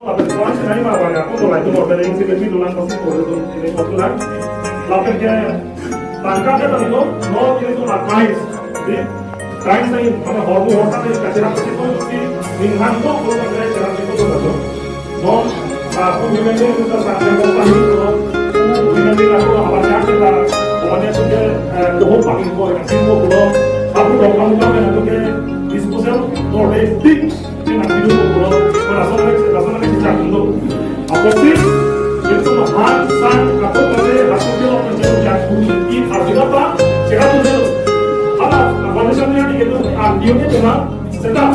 Quando se anima a pagar, quando vai tomar pela gente que do lado assim por ele popular, lá porque tanca que tá no que do lado mais, né? Traz aí, mana hordo horta de kachera que to se minhan to ko da gre chara ko to da no a ko minhan de ko sa ko pa ni ko minhan de ko abar ja ke la omane to ke to pa ni ko ya sin ko ko abu do kam ka na to ke disposal to de tik que na video ko ko razón que se mundo a posir itu mahal san atau kade hasil lo menjadi jago ini artinya apa sekarang itu apa kondisinya itu dia cuma sedang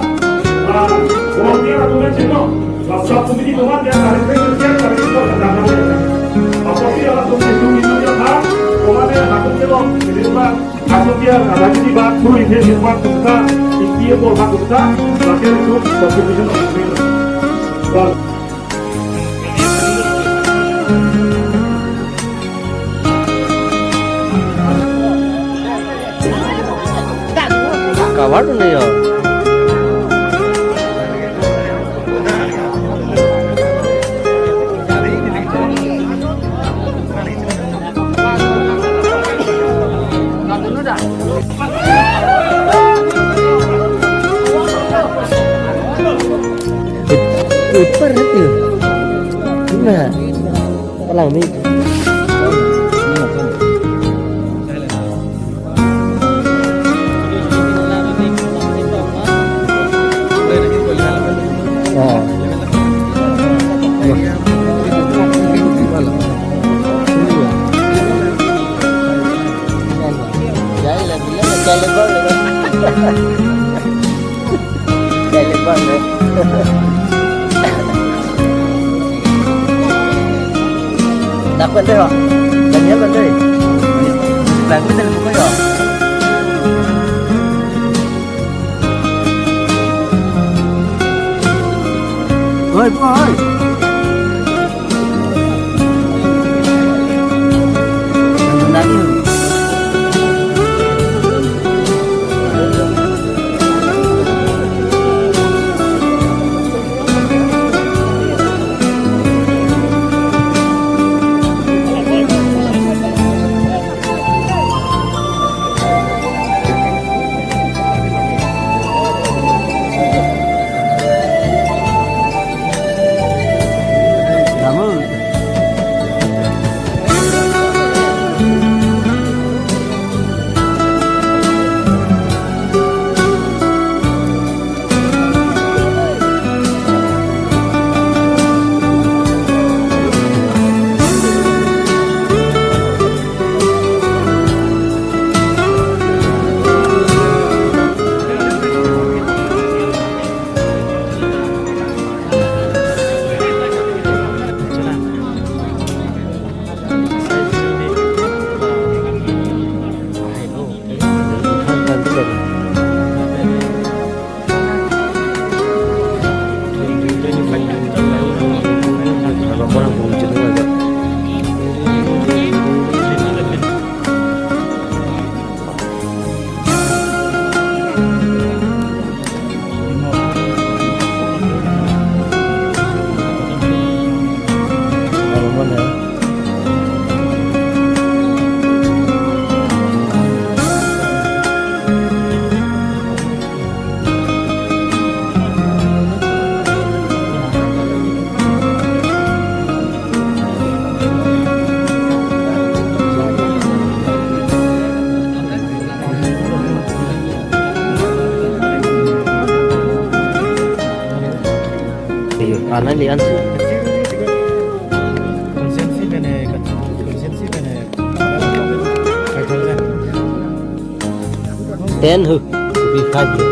orang dia atau macam masa pemilih orang dia cari kerja cari itu kadang apa sih kalau tuh itu dia mah orang dia hasil lo jadi mah hasil dia kalau jadi bak pun ini dia mah kita dia boleh bak kita akhir itu contribution of kawan ni ya. Ipar itu. Nah, kalau ni. Dapat deh, Pak. Banyak banget. Bagus dan buku ya. Oi, boy. Ana lian sih. Konsensi bene. 10 hư. Vì 5 years.